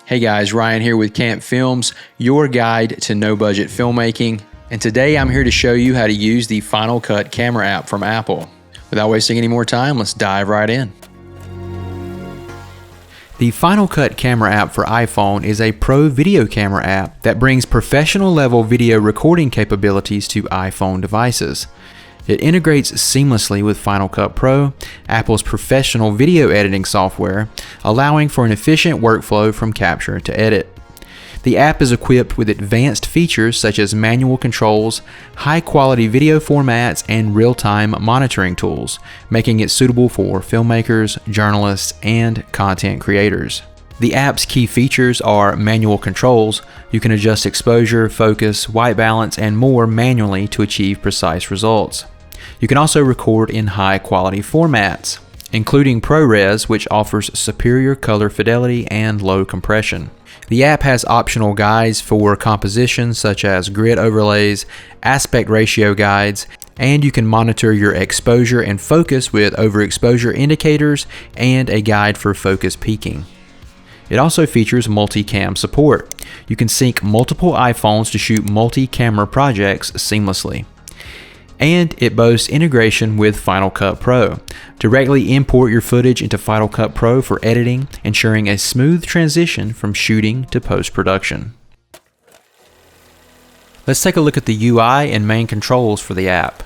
Hey guys, Ryan here with Camp Films, your guide to no-budget filmmaking. And today I'm here to show you how to use the Final Cut camera app from Apple. Without wasting any more time, let's dive right in. The Final Cut camera app for iPhone is a pro video camera app that brings professional level video recording capabilities to iPhone devices. It integrates seamlessly with Final Cut Pro, Apple's professional video editing software, allowing for an efficient workflow from capture to edit. The app is equipped with advanced features such as manual controls, high-quality video formats, and real-time monitoring tools, making it suitable for filmmakers, journalists, and content creators. The app's key features are manual controls. You can adjust exposure, focus, white balance, and more manually to achieve precise results. You can also record in high-quality formats, including ProRes, which offers superior color fidelity and low compression. The app has optional guides for composition such as grid overlays, aspect ratio guides, and you can monitor your exposure and focus with overexposure indicators and a guide for focus peaking. It also features multi-cam support. You can sync multiple iPhones to shoot multi-camera projects seamlessly. And it boasts integration with Final Cut Pro. Directly import your footage into Final Cut Pro for editing, ensuring a smooth transition from shooting to post-production. Let's take a look at the UI and main controls for the app.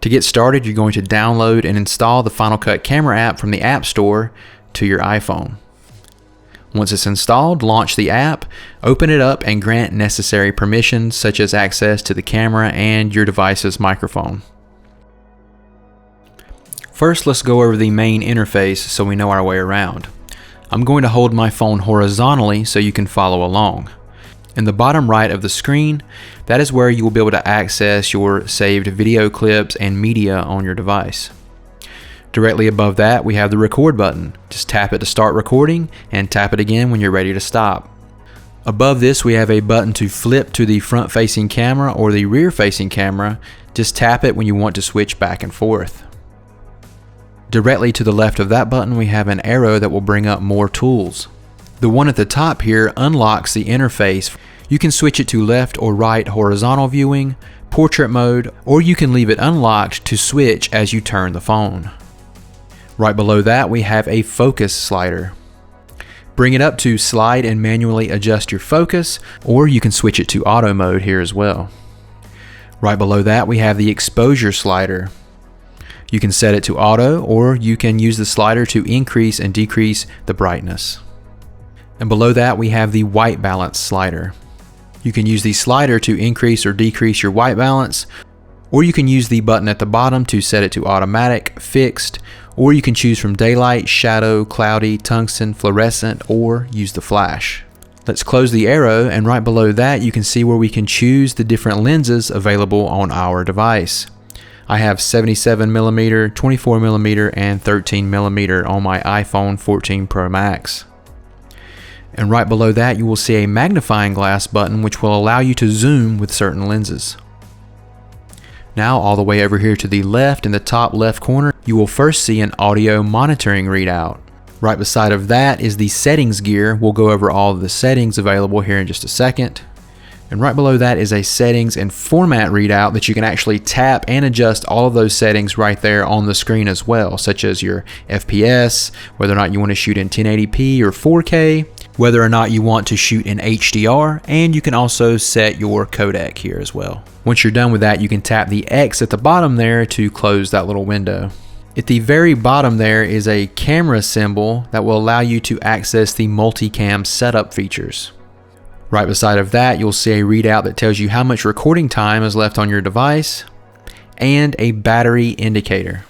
To get started, you're going to download and install the Final Cut camera app from the App Store to your iPhone. Once it's installed, launch the app, open it up, and grant necessary permissions such as access to the camera and your device's microphone. First, let's go over the main interface so we know our way around. I'm going to hold my phone horizontally so you can follow along. In the bottom right of the screen, that is where you will be able to access your saved video clips and media on your device. Directly above that, we have the record button. Just tap it to start recording and tap it again when you're ready to stop. Above this, we have a button to flip to the front-facing camera or the rear-facing camera. Just tap it when you want to switch back and forth. Directly to the left of that button, we have an arrow that will bring up more tools. The one at the top here unlocks the interface. You can switch it to left or right horizontal viewing, portrait mode, or you can leave it unlocked to switch as you turn the phone. Right below that, we have a focus slider. Bring it up to slide and manually adjust your focus, or you can switch it to auto mode here as well. Right below that, we have the exposure slider. You can set it to auto, or you can use the slider to increase and decrease the brightness. And below that, we have the white balance slider. You can use the slider to increase or decrease your white balance, or you can use the button at the bottom to set it to automatic, fixed, or you can choose from daylight, shadow, cloudy, tungsten, fluorescent, or use the flash. Let's close the arrow, and right below that you can see where we can choose the different lenses available on our device. I have 77mm, 24mm, and 13mm on my iPhone 14 Pro Max. And right below that you will see a magnifying glass button which will allow you to zoom with certain lenses. Now, all the way over here to the left in the top left corner, you will first see an audio monitoring readout. Right beside of that is the settings gear. We'll go over all of the settings available here in just a second. And right below that is a settings and format readout that you can actually tap and adjust all of those settings right there on the screen as well, such as your FPS, whether or not you want to shoot in 1080p or 4K, whether or not you want to shoot in HDR, and you can also set your codec here as well. Once you're done with that, you can tap the X at the bottom there to close that little window. At the very bottom there is a camera symbol that will allow you to access the multicam setup features. Right beside of that, you'll see a readout that tells you how much recording time is left on your device and a battery indicator.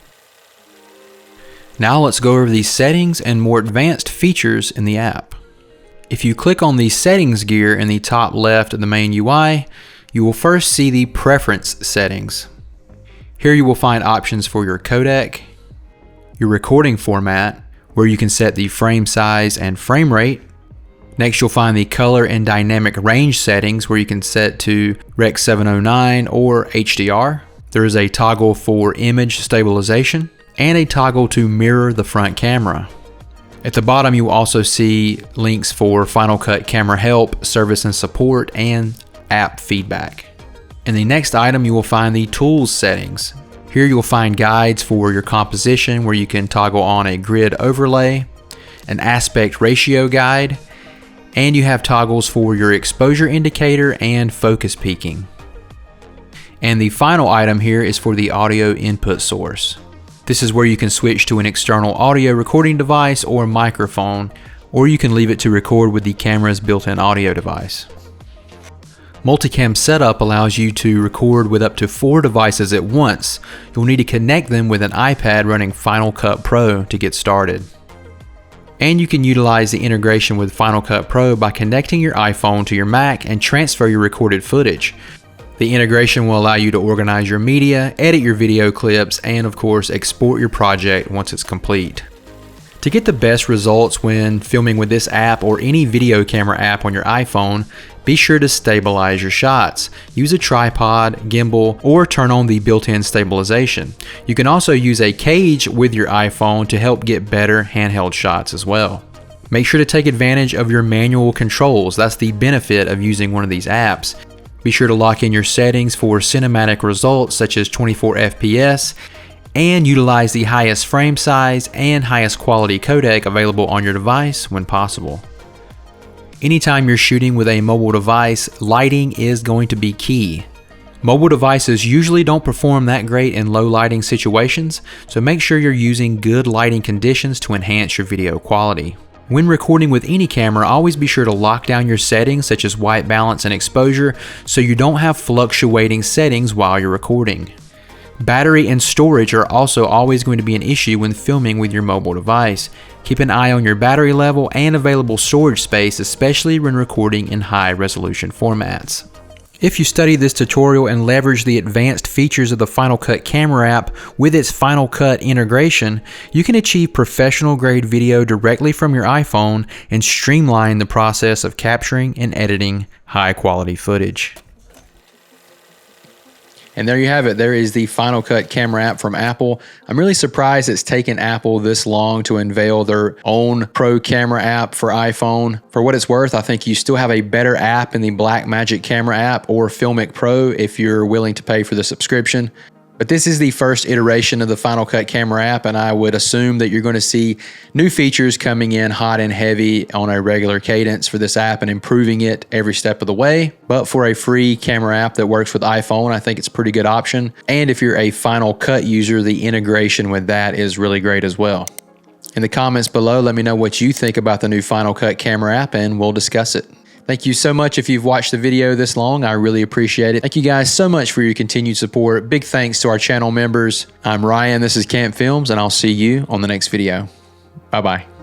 Now let's go over the settings and more advanced features in the app. If you click on the settings gear in the top left of the main UI, you will first see the preference settings. Here you will find options for your codec, your recording format, where you can set the frame size and frame rate. Next, you'll find the color and dynamic range settings where you can set to Rec 709 or HDR. There is a toggle for image stabilization and a toggle to mirror the front camera. At the bottom, you will also see links for Final Cut Camera Help, Service and Support, and App Feedback. In the next item, you will find the Tools settings. Here you'll find guides for your composition where you can toggle on a grid overlay, an aspect ratio guide, and you have toggles for your exposure indicator and focus peaking. And the final item here is for the audio input source. This is where you can switch to an external audio recording device or microphone, or you can leave it to record with the camera's built-in audio device. Multicam setup allows you to record with up to 4 devices at once. You'll need to connect them with an iPad running Final Cut Pro to get started. And you can utilize the integration with Final Cut Pro by connecting your iPhone to your Mac and transfer your recorded footage. The integration will allow you to organize your media, edit your video clips, and of course export your project once it's complete. To get the best results when filming with this app or any video camera app on your iPhone, be sure to stabilize your shots. Use a tripod, gimbal, or turn on the built-in stabilization. You can also use a cage with your iPhone to help get better handheld shots as well. Make sure to take advantage of your manual controls. That's the benefit of using one of these apps. Be sure to lock in your settings for cinematic results such as 24 FPS and utilize the highest frame size and highest quality codec available on your device when possible. Anytime you're shooting with a mobile device, lighting is going to be key. Mobile devices usually don't perform that great in low lighting situations, so make sure you're using good lighting conditions to enhance your video quality. When recording with any camera, always be sure to lock down your settings such as white balance and exposure so you don't have fluctuating settings while you're recording. Battery and storage are also always going to be an issue when filming with your mobile device. Keep an eye on your battery level and available storage space, especially when recording in high resolution formats. If you study this tutorial and leverage the advanced features of the Final Cut Camera app with its Final Cut integration, you can achieve professional grade video directly from your iPhone and streamline the process of capturing and editing high quality footage. And there you have it. There is the Final Cut Camera app from Apple. I'm really surprised it's taken Apple this long to unveil their own pro camera app for iPhone. For what it's worth, I think you still have a better app in the Blackmagic Camera app or Filmic Pro if you're willing to pay for the subscription. But this is the first iteration of the Final Cut Camera app, and I would assume that you're going to see new features coming in hot and heavy on a regular cadence for this app and improving it every step of the way. But for a free camera app that works with iPhone, I think it's a pretty good option. And if you're a Final Cut user, the integration with that is really great as well. In the comments below, let me know what you think about the new Final Cut Camera app, and we'll discuss it. Thank you so much if you've watched the video this long. I really appreciate it. Thank you guys so much for your continued support. Big thanks to our channel members. I'm Ryan, this is Camp Films, and I'll see you on the next video. Bye-bye.